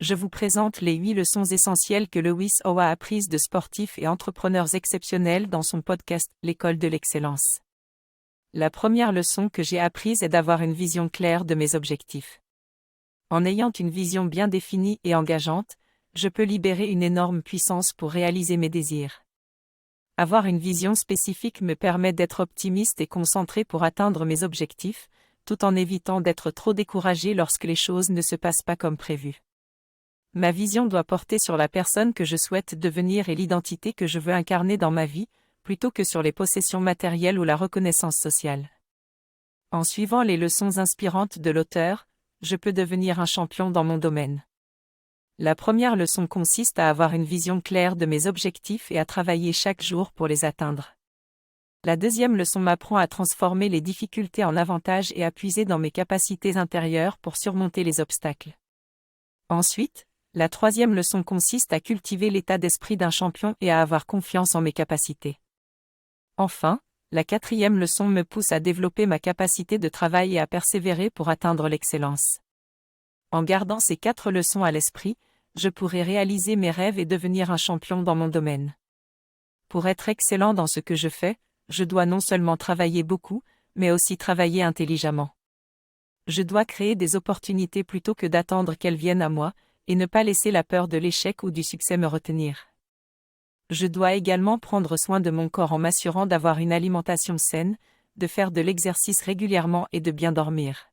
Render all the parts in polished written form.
je vous présente les 8 leçons essentielles que Lewis Howes a apprises de sportifs et entrepreneurs exceptionnels dans son podcast L'école de l'excellence. La première leçon que j'ai apprise est d'avoir une vision claire de mes objectifs. En ayant une vision bien définie et engageante, je peux libérer une énorme puissance pour réaliser mes désirs. Avoir une vision spécifique me permet d'être optimiste et concentré pour atteindre mes objectifs, tout en évitant d'être trop découragé lorsque les choses ne se passent pas comme prévu. Ma vision doit porter sur la personne que je souhaite devenir et l'identité que je veux incarner dans ma vie, plutôt que sur les possessions matérielles ou la reconnaissance sociale. En suivant les leçons inspirantes de l'auteur, je peux devenir un champion dans mon domaine. La première leçon consiste à avoir une vision claire de mes objectifs et à travailler chaque jour pour les atteindre. La deuxième leçon m'apprend à transformer les difficultés en avantages et à puiser dans mes capacités intérieures pour surmonter les obstacles. Ensuite, la troisième leçon consiste à cultiver l'état d'esprit d'un champion et à avoir confiance en mes capacités. Enfin, la quatrième leçon me pousse à développer ma capacité de travail et à persévérer pour atteindre l'excellence. En gardant ces 4 leçons à l'esprit, je pourrai réaliser mes rêves et devenir un champion dans mon domaine. Pour être excellent dans ce que je fais, je dois non seulement travailler beaucoup, mais aussi travailler intelligemment. Je dois créer des opportunités plutôt que d'attendre qu'elles viennent à moi, et ne pas laisser la peur de l'échec ou du succès me retenir. Je dois également prendre soin de mon corps en m'assurant d'avoir une alimentation saine, de faire de l'exercice régulièrement et de bien dormir.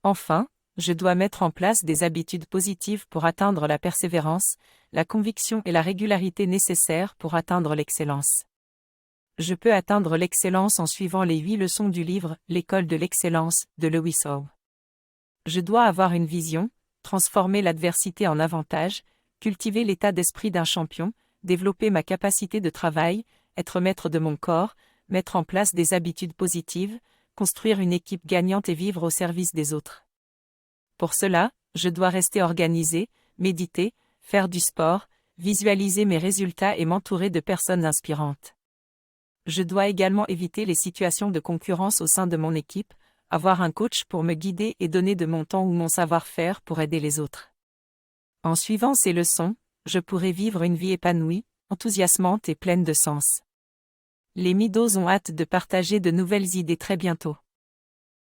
Enfin, je dois mettre en place des habitudes positives pour atteindre la persévérance, la conviction et la régularité nécessaires pour atteindre l'excellence. Je peux atteindre l'excellence en suivant les 8 leçons du livre L'école de l'excellence de Lewis Howes. Je dois avoir une vision, transformer l'adversité en avantage, cultiver l'état d'esprit d'un champion, développer ma capacité de travail, être maître de mon corps, mettre en place des habitudes positives, construire une équipe gagnante et vivre au service des autres. Pour cela, je dois rester organisé, méditer, faire du sport, visualiser mes résultats et m'entourer de personnes inspirantes. Je dois également éviter les situations de concurrence au sein de mon équipe, avoir un coach pour me guider et donner de mon temps ou mon savoir-faire pour aider les autres. En suivant ces leçons, je pourrai vivre une vie épanouie, enthousiasmante et pleine de sens. Les Midos ont hâte de partager de nouvelles idées très bientôt.